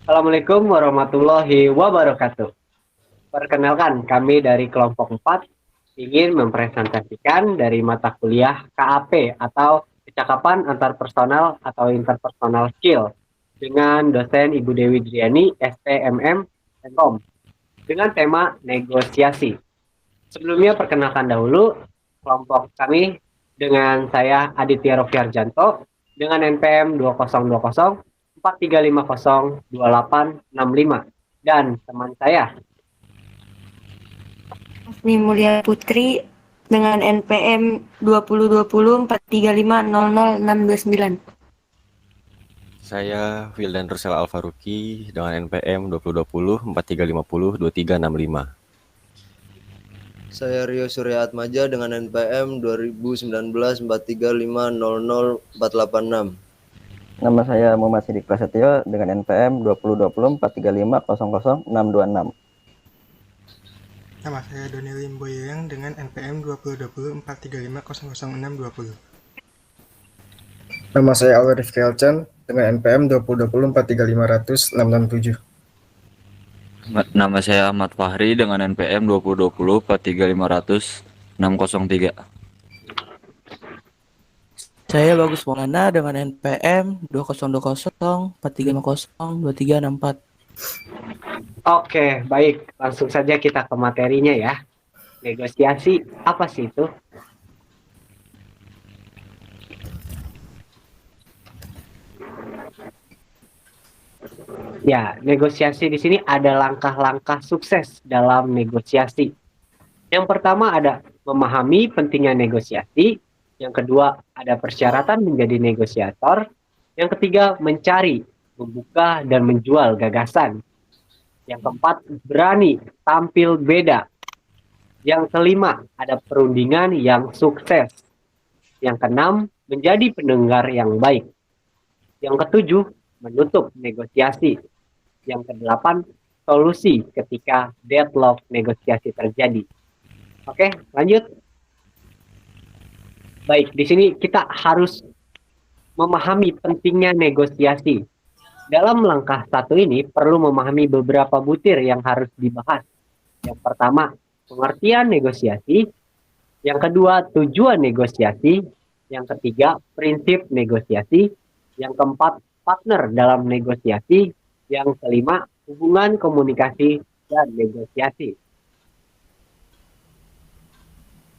Assalamualaikum warahmatullahi wabarakatuh. Perkenalkan, kami dari kelompok 4 ingin mempresentasikan dari mata kuliah KAP atau Kecakapan Antar Personal atau Interpersonal Skill dengan dosen Ibu Dewi Driani, STMM, MKOM, dengan tema negosiasi. Sebelumnya perkenalkan dahulu kelompok kami dengan saya Aditya Rofiarjanto dengan NPM 2020 4350 2865 dan teman saya Asmi Mulia Putri dengan NPM 2020 43500629. Saya Wildan Rusel Alfaruki dengan NPM 2020 4350 2365. Saya Rio Surya Atmaja dengan NPM 2019 43500486. Nama saya Muhammad Sidik Prasetyo dengan NPM 2020 435000626. Nama saya Doni Limboyang dengan NPM 2020 435000620. Nama saya Alwar Rifki Alcan dengan NPM 2020 435000667. Nama saya Ahmad Fahri dengan NPM 2020 43500 603. Saya Bagus Maulana dengan NPM 2020 4350 2364. Oke, baik. Langsung saja kita ke materinya ya. Negosiasi, apa sih itu? Ya, negosiasi di sini ada langkah-langkah sukses dalam negosiasi. Yang pertama ada memahami pentingnya negosiasi. Yang kedua ada persyaratan menjadi negosiator. Yang ketiga mencari, membuka, dan menjual gagasan. Yang keempat berani tampil beda. Yang kelima ada perundingan yang sukses. Yang keenam menjadi pendengar yang baik. Yang ketujuh menutup negosiasi. Yang kedelapan solusi ketika deadlock negosiasi terjadi. Oke, lanjut. Baik, di sini kita harus memahami pentingnya negosiasi. Dalam langkah satu ini perlu memahami beberapa butir yang harus dibahas. Yang pertama, pengertian negosiasi. Yang kedua, tujuan negosiasi. Yang ketiga, prinsip negosiasi. Yang keempat, partner dalam negosiasi. Yang kelima, hubungan komunikasi dan negosiasi.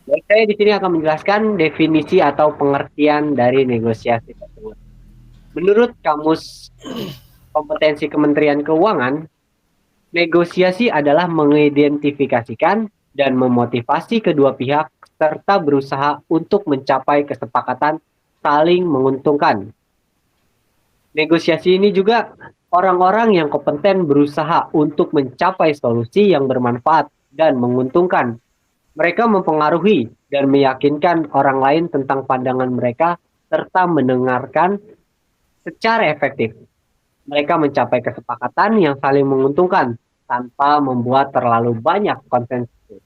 Baik, saya di sini akan menjelaskan definisi atau pengertian dari negosiasi tersebut. Menurut Kamus Kompetensi Kementerian Keuangan, negosiasi adalah mengidentifikasikan dan memotivasi kedua pihak serta berusaha untuk mencapai kesepakatan saling menguntungkan. Negosiasi ini juga orang-orang yang kompeten berusaha untuk mencapai solusi yang bermanfaat dan menguntungkan. Mereka mempengaruhi dan meyakinkan orang lain tentang pandangan mereka serta mendengarkan secara efektif. Mereka mencapai kesepakatan yang saling menguntungkan tanpa membuat terlalu banyak konsensus.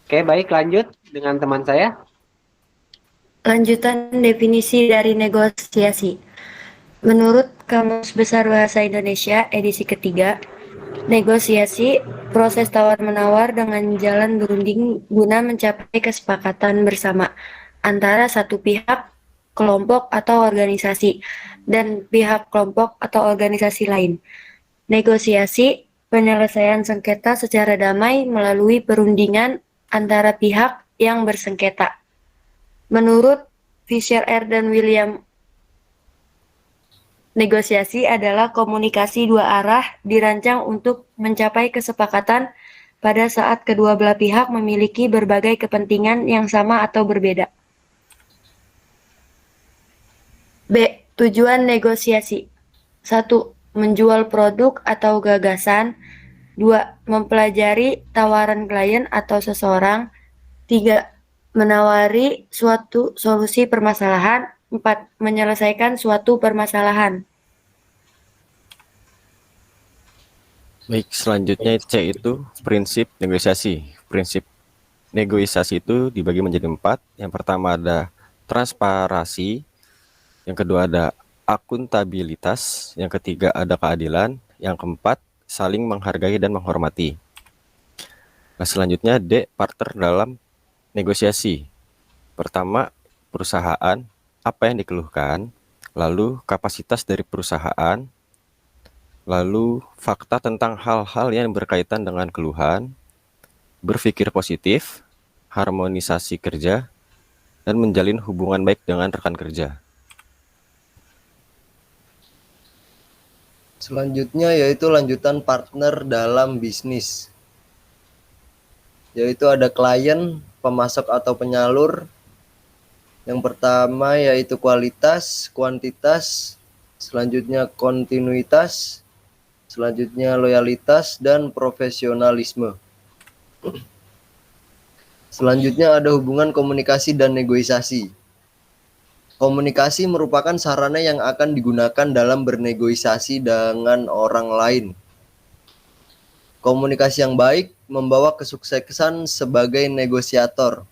Oke, baik, lanjut dengan teman saya. Lanjutan definisi dari negosiasi. Menurut Kamus Besar Bahasa Indonesia edisi ketiga, negosiasi proses tawar-menawar dengan jalan berunding guna mencapai kesepakatan bersama antara satu pihak, kelompok atau organisasi, dan pihak kelompok atau organisasi lain. Negosiasi penyelesaian sengketa secara damai melalui perundingan antara pihak yang bersengketa. Menurut Fisher R. dan William, negosiasi adalah komunikasi dua arah dirancang untuk mencapai kesepakatan pada saat kedua belah pihak memiliki berbagai kepentingan yang sama atau berbeda. B. Tujuan negosiasi. 1. Menjual produk atau gagasan. 2. Mempelajari tawaran klien atau seseorang. 3. Menawari suatu solusi permasalahan. 4. Menyelesaikan suatu permasalahan. Baik, selanjutnya C itu prinsip negosiasi. Prinsip negosiasi itu dibagi menjadi 4. Yang pertama ada transparansi, yang kedua ada akuntabilitas, yang ketiga ada keadilan, yang keempat saling menghargai dan menghormati. Nah, selanjutnya D, partner dalam negosiasi. Pertama, perusahaan, apa yang dikeluhkan, lalu kapasitas dari perusahaan, lalu fakta tentang hal-hal yang berkaitan dengan keluhan, berpikir positif, harmonisasi kerja, dan menjalin hubungan baik dengan rekan kerja. Selanjutnya yaitu lanjutan partner dalam bisnis. Yaitu ada klien, pemasok atau penyalur. Yang pertama yaitu kualitas, kuantitas, selanjutnya kontinuitas, selanjutnya loyalitas dan profesionalisme. Selanjutnya ada hubungan komunikasi dan negosiasi. Komunikasi merupakan sarana yang akan digunakan dalam bernegosiasi dengan orang lain. Komunikasi yang baik membawa kesuksesan sebagai negosiator.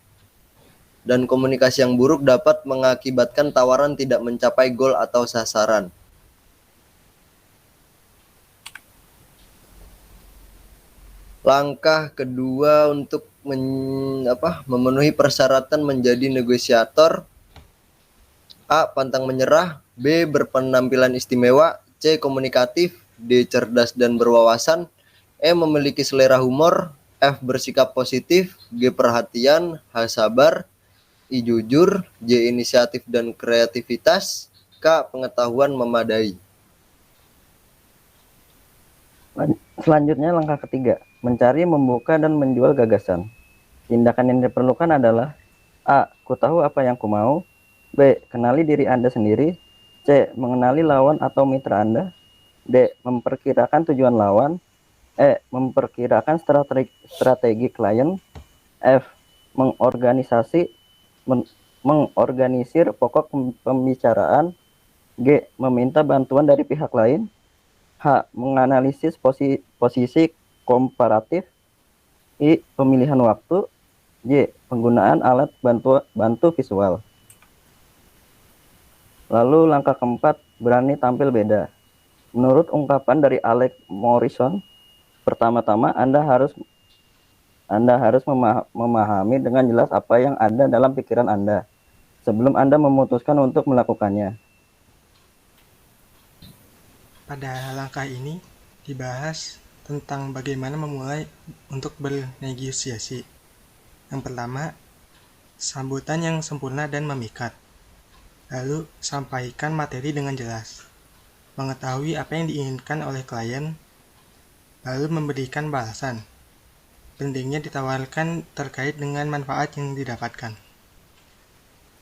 Dan komunikasi yang buruk dapat mengakibatkan tawaran tidak mencapai goal atau sasaran. Langkah kedua untuk memenuhi persyaratan menjadi negosiator. A. Pantang menyerah. B. Berpenampilan istimewa. C. Komunikatif. D. Cerdas dan berwawasan. E. Memiliki selera humor. F. Bersikap positif. G. Perhatian. H. Sabar. I. Jujur. J. Inisiatif dan kreativitas. K. Pengetahuan memadai. Selanjutnya langkah ketiga, mencari, membuka, dan menjual gagasan. Tindakan yang diperlukan adalah A. Ku tahu apa yang ku mau. B. Kenali diri Anda sendiri. C. Mengenali lawan atau mitra Anda. D. Memperkirakan tujuan lawan. E. Memperkirakan strategi klien. F. Mengorganisir pokok pembicaraan. G. Meminta bantuan dari pihak lain. H. Menganalisis posisi komparatif. I. Pemilihan waktu. J. Penggunaan alat bantu visual. Lalu langkah keempat, berani tampil beda. Menurut ungkapan dari Alex Morrison, pertama-tama Anda harus memahami dengan jelas apa yang ada dalam pikiran Anda sebelum Anda memutuskan untuk melakukannya. Pada langkah ini dibahas tentang bagaimana memulai untuk bernegosiasi. Yang pertama, sambutan yang sempurna dan memikat. Lalu, sampaikan materi dengan jelas. Mengetahui apa yang diinginkan oleh klien, lalu memberikan balasan. Pentingnya ditawarkan terkait dengan manfaat yang didapatkan.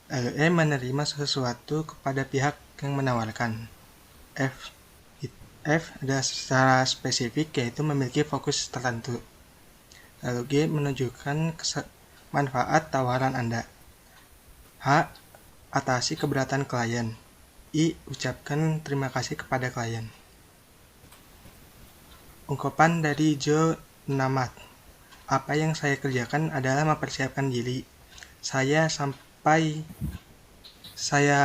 Lalu E. Menerima sesuatu kepada pihak yang menawarkan. F adalah secara spesifik, yaitu memiliki fokus tertentu. Lalu G. Menunjukkan manfaat tawaran Anda. H. Atasi keberatan klien. I. Ucapkan terima kasih kepada klien. Ungkapan dari Joe Namat. Apa yang saya kerjakan adalah mempersiapkan diri. Saya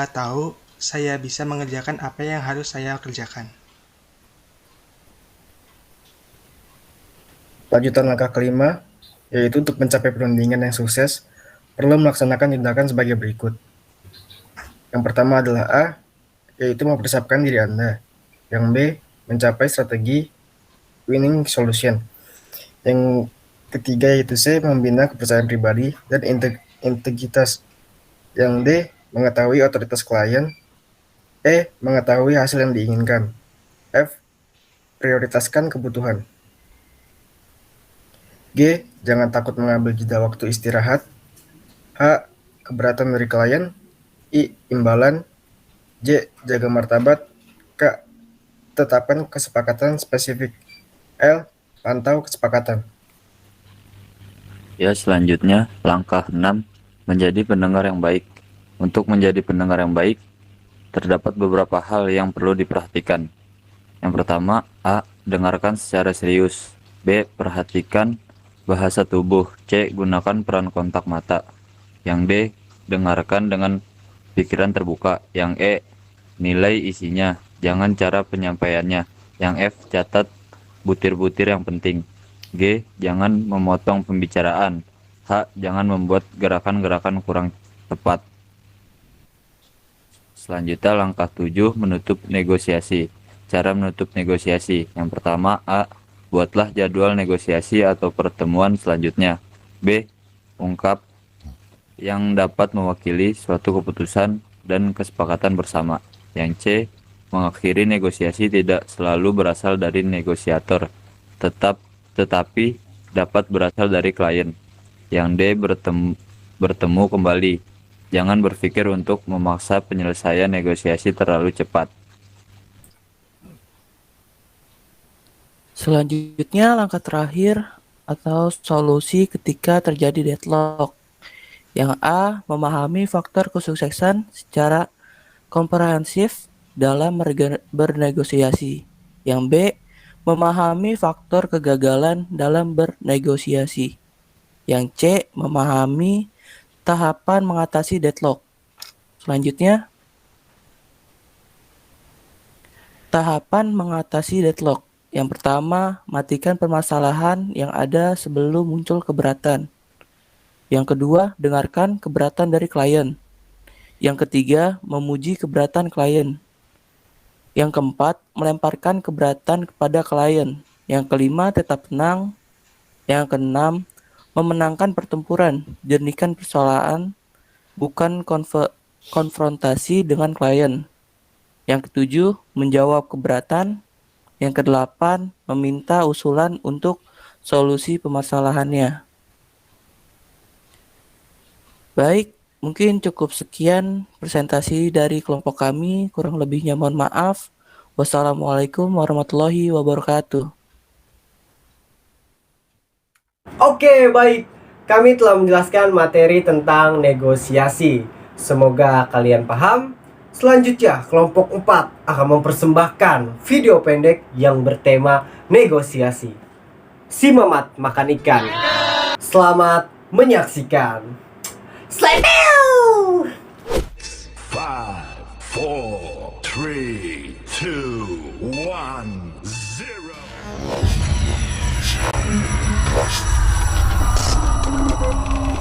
tahu saya bisa mengerjakan apa yang harus saya kerjakan. Lanjutan langkah kelima, yaitu untuk mencapai perundingan yang sukses, perlu melaksanakan tindakan sebagai berikut. Yang pertama adalah A, yaitu mempersiapkan diri Anda. Yang B, mencapai strategi winning solution. Yang ketiga yaitu C, membina kepercayaan pribadi dan integritas. Yang D, mengetahui otoritas klien. E, mengetahui hasil yang diinginkan. F, prioritaskan kebutuhan. G, jangan takut mengambil jeda waktu istirahat. H, keberatan dari klien. I, imbalan. J, jaga martabat. K, tetapkan kesepakatan spesifik. L, pantau kesepakatan. Ya, selanjutnya langkah 6, menjadi pendengar yang baik. Untuk menjadi pendengar yang baik, terdapat beberapa hal yang perlu diperhatikan. Yang pertama, A, dengarkan secara serius. B, perhatikan bahasa tubuh. C, gunakan peran kontak mata. Yang D, dengarkan dengan pikiran terbuka. Yang E, nilai isinya, jangan cara penyampaiannya. Yang F, catat butir-butir yang penting. G, jangan memotong pembicaraan. H, jangan membuat gerakan-gerakan kurang tepat. Selanjutnya langkah 7, menutup negosiasi. Cara menutup negosiasi. Yang pertama, A, buatlah jadwal negosiasi atau pertemuan selanjutnya. B, ungkap yang dapat mewakili suatu keputusan dan kesepakatan bersama. Yang C, mengakhiri negosiasi tidak selalu berasal dari negosiator, tetapi dapat berasal dari klien. Yang D, bertemu kembali. Jangan berpikir untuk memaksa penyelesaian negosiasi terlalu cepat. Selanjutnya, langkah terakhir atau solusi ketika terjadi deadlock. Yang A, memahami faktor kesuksesan secara komprehensif dalam bernegosiasi. Yang B, memahami faktor kegagalan dalam bernegosiasi. Yang C, memahami tahapan mengatasi deadlock. Selanjutnya, tahapan mengatasi deadlock. Yang pertama, matikan permasalahan yang ada sebelum muncul keberatan. Yang kedua, dengarkan keberatan dari klien. Yang ketiga, memuji keberatan klien. Yang keempat, melemparkan keberatan kepada klien. Yang kelima, tetap tenang. Yang keenam, memenangkan pertempuran, jernihkan persoalan, bukan konfrontasi dengan klien. Yang ketujuh, menjawab keberatan. Yang kedelapan, meminta usulan untuk solusi permasalahannya. Baik, mungkin cukup sekian presentasi dari kelompok kami. Kurang lebihnya mohon maaf. Wassalamualaikum warahmatullahi wabarakatuh. Oke, baik. Kami telah menjelaskan materi tentang negosiasi. Semoga kalian paham. Selanjutnya, kelompok 4 akan mempersembahkan video pendek yang bertema negosiasi. Si Mamat makan ikan. Selamat menyaksikan. Selamat. 5, 4, 3, 2, 1, 0.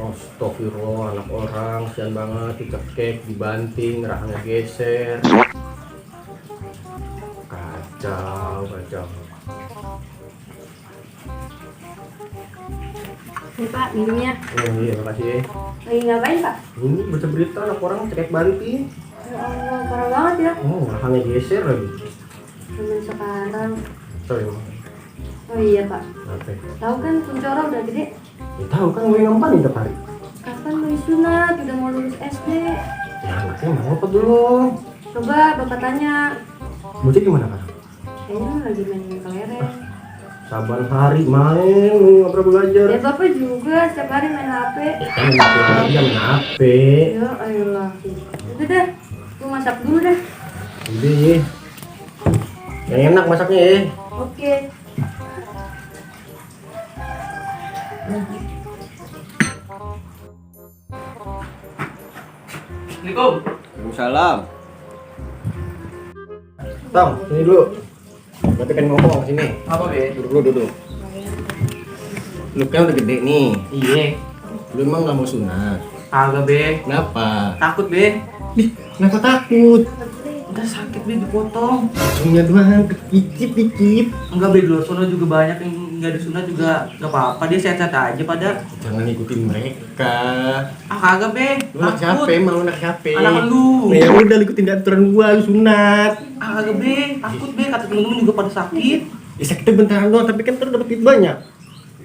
Astagfirullah, anak orang sian banget, dikekek, dibanting, rahangnya geser. Kacau. Nih Pak, minumnya. Oh iya, makasih. Lagi ngapain Pak? Ini baca berita anak orang cekek banting. Ya Allah, parah banget ya. Oh, rahangnya geser lagi. Zaman sekarang. Sorry. Oh iya Pak. Apa? Tahu kan Kuncoro udah gede? Ya tahu kan gue ngapain tiap hari. Kapan mau disunat? Udah mau lulus SD. Ya anaknya mau apa belum? Coba Bapak tanya. Bocah gimana kan? Kayaknya lagi main kelereng. Saban hari main, lu nggak pernah belajar. Ya Bapak juga setiap hari main HP. Kan aja main HP. Ya ayolah. Udah deh, gue masak dulu deh. Udah ya. Yang enak masaknya ya. Oke. Assalamualaikum. Waalaikumsalam. Tong, sini dulu. Tapi kan ngomong sini. Apa be? Duduk. Lu kan udah gede nih. Iya. Lu emang nggak mau sunat? Kagak be. Kenapa? Takut be. Kenapa takut? Udah sakit be dipotong. Ujungnya doang, dikit. Enggak be, di luar sana juga banyak yang nggak disunat juga nggak apa-apa, dia sehat-sehat aja pada. Jangan ngikutin mereka. Ah kagak be. Lu anak siapa? Emang lu anak siapa? Anak lu. Ya udah ikutin aturan gua, lu sunat. Ah kagak be, takut be, kata temen-temen juga pada sakit. Ya sakitnya bentaran doang, tapi kan ntar dapat duit banyak.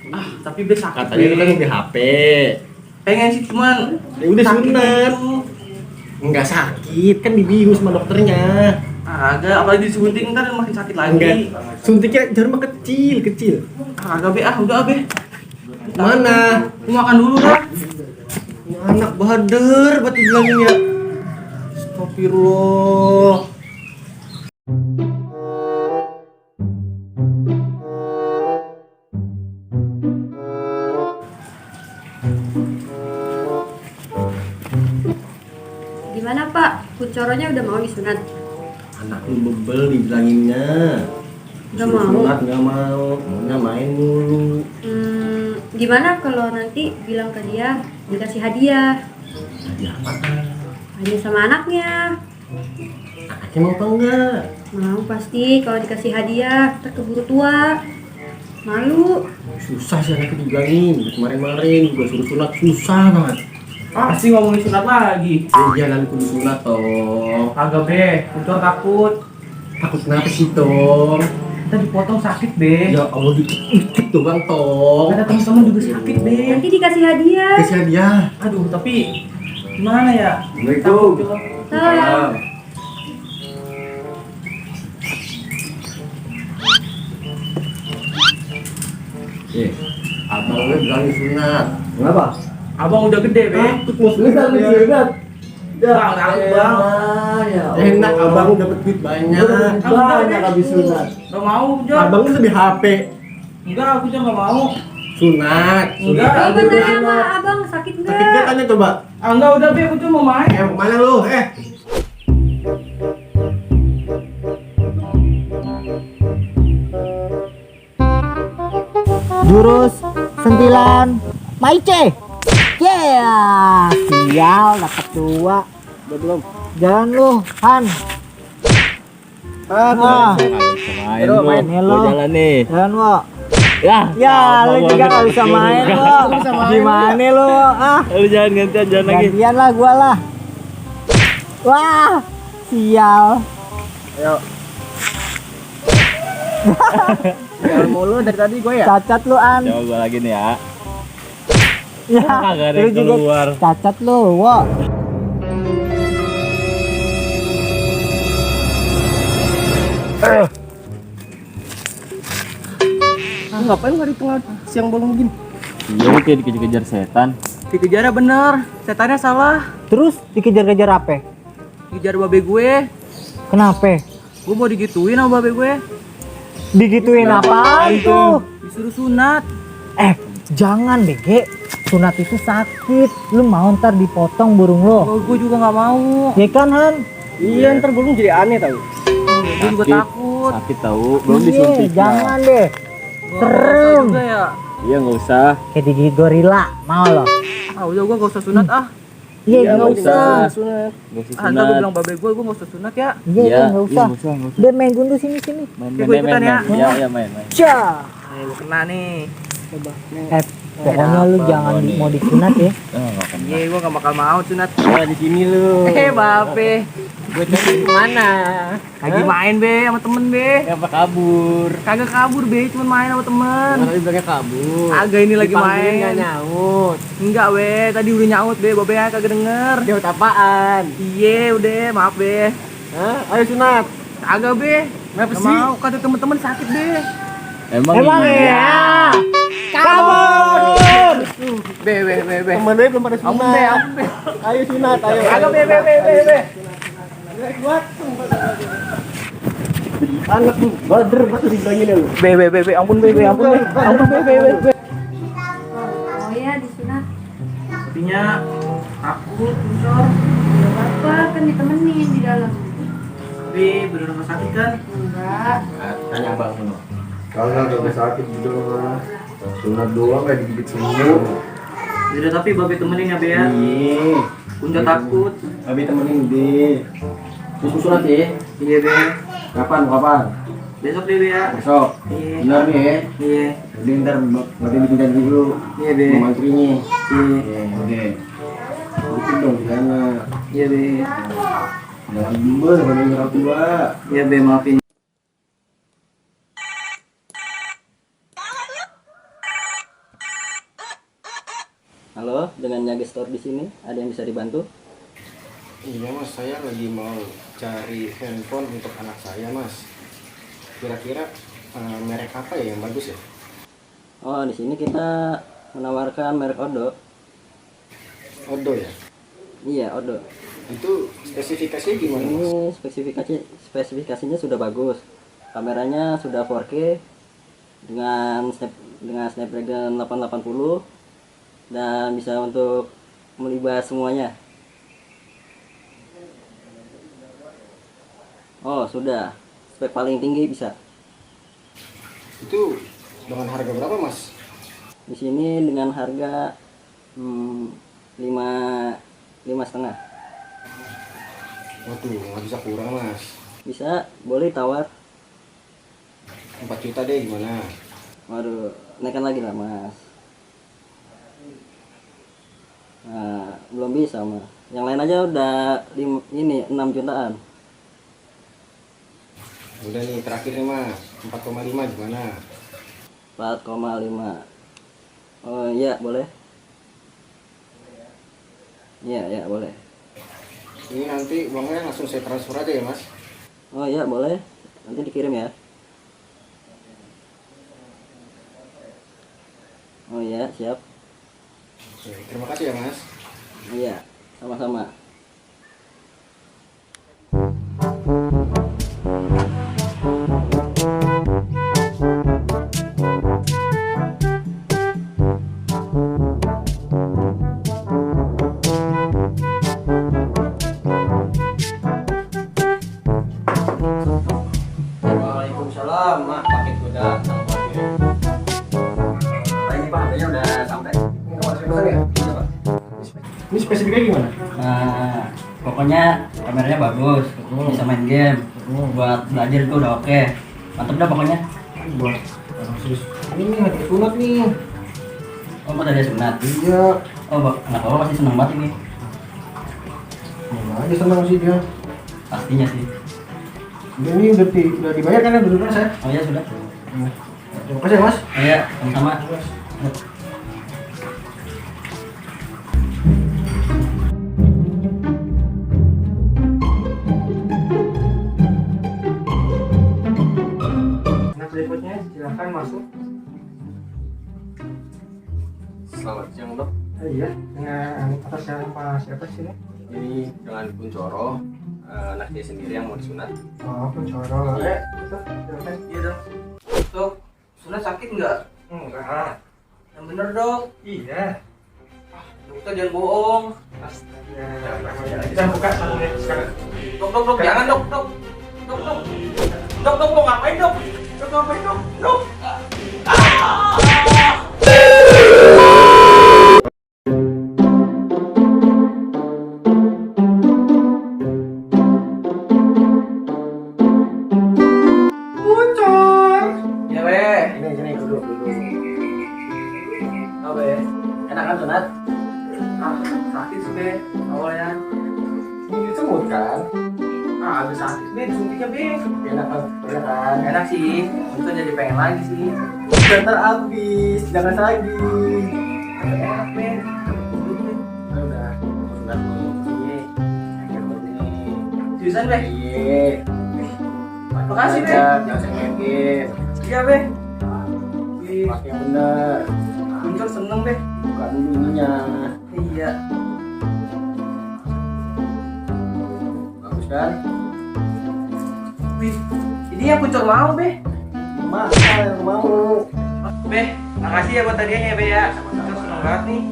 Ah tapi be sakit Katanya lu be. kan beli HP. Pengen sih cuman. Ya udah sakit sunat. gitu. Enggak sakit, kan dibius sama dokternya. Ah kagak, apalagi disuntik ntar makin sakit lagi. Enggak. Suntiknya jarum kecil. Ah kagak be, ah udah be. Mana? Mau makan dulu dah. Ini anak bader, batu bilangin ya. Astagfirullah. Gimana Pak? Kucoronya udah mau disunat? Anak lu bebel dibilanginnya. Nggak Disuruh mau. sunat nggak mau, maunya main mulu. Gimana kalau nanti bilang ke dia dikasih hadiah? Hadiah apa? Hadiah sama anaknya. Anaknya mau apa enggak? Mau pasti kalau dikasih hadiah, ntar keburu tua. Malu. Susah sih anaknya dibilangin. Kemarin-kemarin juga suruh sunat susah banget. Pasti ngomongin sunat lagi. Jangan kudu sunat toh. Kagak be, Kucor takut. Takut kenapa sih Tong? Kita dipotong sakit be. Ya Allah dikit doang Tong. Ada teman-teman juga sakit be. Nanti dikasih hadiah. Kasih hadiah. Aduh tapi gimana ya? Assalamualaikum. Salam. Abang gue bilangin sunat. Kenapa? Abang udah gede be. Mau sunat nih sunat. Bang, takut bang. Enak abang dapat duit banyak. Banyak habis sunat. Gak mau Kucor. Abang itu lebih HP. Enggak, Kucor gak mau. Sunat. Enggak. Coba tanya sama abang sakit Sakit nggak nggak? tanya coba. Ah, enggak udah be, Kucor mau main. Kemana lu? Jurus sentilan Maice. Yeah, sial dapat 2. Udah belum? Jalan lu, Han. Main nih lu. Jalan nih. Jalan lu. Ya, lu juga gak bisa main lu. Gimana lu? Lu jangan gantian jalan lagi. Gantian lah gua lah. Wah, sial. Ayo. Jalan mulu dari tadi gue ya. Cacat lu, An. Coba gue lagi nih ya. Ya, Kagak ada lu yang juga keluar. cacat lu, wo. Ngapain lu hari tengah siang bolong begini? Iya, lu kayak dikejar-kejar setan. Dikejarnya bener, setannya salah. Terus dikejar-kejar apa? Dikejar babe gue. Kenapa? Gue mau digituin sama babe gue. Digituin apaan tuh? Disuruh sunat. Jangan BG, sunat itu sakit. Lu mau ntar dipotong burung lo? Oh, gue juga nggak mau. Ya kan Han? Iya, ntar burung jadi aneh tau. Gue juga takut. Sakit tahu, belum Iya, disuntik. jangan deh. Gua Serem. juga ya. Iya, nggak usah. Kayak digigit gorila, mau lo? Ah udah gue gak usah sunat ah. Iya, nggak usah. Sunat. Nggak usah Ah, ntar gue sunat. bilang babe gue gak usah sunat ya. Iya, nggak usah. nggak usah. Udah main gundu sini. Main, Gue ikutan ya. Iya, main. Cah. Nih gue kena nih. Pokoknya lu jangan mau disunat ya. Iya gue gak bakal mau sunat. Di sini lu. Babe. Gue cari kemana? Lagi main be sama temen be. Apa kabur? Kagak kabur be, cuma main sama temen. Tadi bilangnya kabur. Agak ini lagi Dipanggilin nggak main. nyaut. Enggak be, tadi udah nyaut be, babe kagak denger. Nyaut apaan? Iya udah, maaf be. Hah? Ayo sunat. Kagak be. Kenapa Gak sih? mau, kata temen-temen sakit be. Emang ya? Kabur. Be. Temen gue belum pada sunat. Ampun be. Ayo sunat, ayo. Kagak be. Anak lu bader banget dibilangin ya lu. Be, ampun be. Oh ya disunat. Sepertinya takut, Kucor. Gak apa-apa kan ditemenin di dalam. Be, bener rumah sakit kan? Enggak. Tanya bang lu. Kalau nggak sakit gitu mah. Sunat doang kayak digigit semut. Udah tapi babe temenin ya be ya. Iya. Kunca takut. Abi temenin deh. Terus sunat ya. Iya be. Kapan? Besok deh be ya. Besok. Iya. Benar nih ya. Iya. Jadi ntar nanti bikin janji dulu. Iya be. Sama mantrinya. Iya. Oke. Bikin dong di sana. Iya be. Jangan bimbel sama orang tua. Iya be, maafin. Halo, dengan Nyage Store di sini. Ada yang bisa dibantu? Iya mas, saya lagi mau cari handphone untuk anak saya mas. Kira-kira merek apa ya yang bagus ya? Oh, di sini kita menawarkan merek Odo. Odo ya? Iya, Odo. Itu spesifikasinya gimana? Ini spesifikasinya sudah bagus. Kameranya sudah 4K dengan Snapdragon 880 dan bisa untuk melibas semuanya. Oh, sudah. Spek paling tinggi bisa. Itu dengan harga berapa, Mas? Di sini dengan harga 5,5. Waduh, nggak bisa kurang, Mas. Bisa, boleh tawar. 4 juta deh, gimana? Waduh, naikkan lagi lah, Mas. Nah, belum bisa, Mas. Yang lain aja udah 6 jutaan. Udah nih, terakhir nih, Mas. 4,5 gimana? 4,5. Oh iya, boleh. Iya, boleh. Ini nanti uangnya langsung saya transfer aja ya, Mas? Oh iya, boleh. Nanti dikirim ya. Oh iya, siap. Oke, terima kasih ya, Mas. Iya, sama-sama. Waalaikumsalam, Mak. Paket udah ini Pak, harganya udah sampai. Ini spesifiknya gimana? Nah, pokoknya kameranya bagus, bisa main game, buat belajar itu udah oke. Mantep dah pokoknya. Buat ini hadiah sunat nih. Oh, buat ada sunat. Iya. Oh, anak bapak pasti seneng banget ini. Mana aja senang sih dia. Pastinya sih. Dia ini udah dibayar kan ya dulu saya? Oh iya sudah. Terima kasih ya, Mas. Oh iya, sama-sama. Nah, berikutnya silahkan masuk. Selamat siang, Dok. Iya, dengan atas nama siapa sih ini? Ini dengan Kuncoro, anak dia sendiri yang mau disunat. Oh, Kuncoro. Iya. Silakan. Iya dong. Dok, sunat sakit nggak? Enggak. Yang bener dok. Iya. Dokter jangan bohong. Astaga. Kita buka sekarang. Dok, jangan dok. Dok, mau ngapain dok? Dok, ngapain dok? Dok. Ya be. Ini duduk. Oh be. Enak kan sunat? Sakit sih be. Awalnya. Ini disebut kan? Agak sakit be. Suntiknya be. Enak kan? Enak sih. Untuk jadi pengen lagi sih. Udah terhabis, jangan lagi. Enak be. Udah, sunat nih. Seriusan be. Iya. Makasih be. Jangan sengaja. Iya be. Pakai yang bener. Muncul seneng be. Buka dulu ininya. Iya. Bagus kan? Wih, ini yang kucur mau be. Masa yang mau? Be, makasih ya buat hadiahnya ya be ya. Kucur seneng banget nih.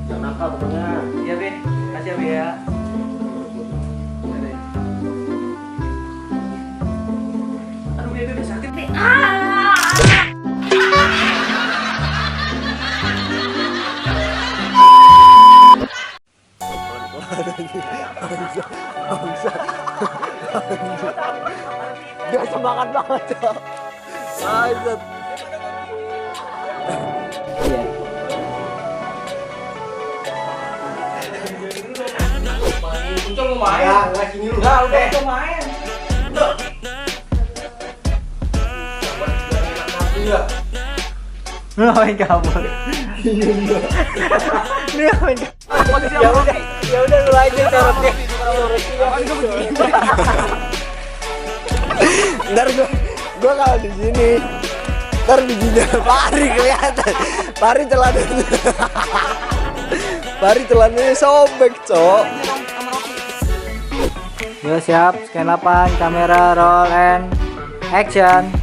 Jangan nakal pokoknya. Iya be, makasih ya be ya. Aduh be sakit be. Gak semangat banget, Cok. Anjir. Iya. Kucur mau main. Ya, nggak sini lu. Enggak, udah mau main. Udah. Iya. Main kabur. Ini main. Ya udah lu aja caranya. Ntar gua kalau di sini, ntar bijinya Pari kelihatan. Pari celana. Bari telannya sobek, Cok. Yo siap, scan 8, kamera roll and action.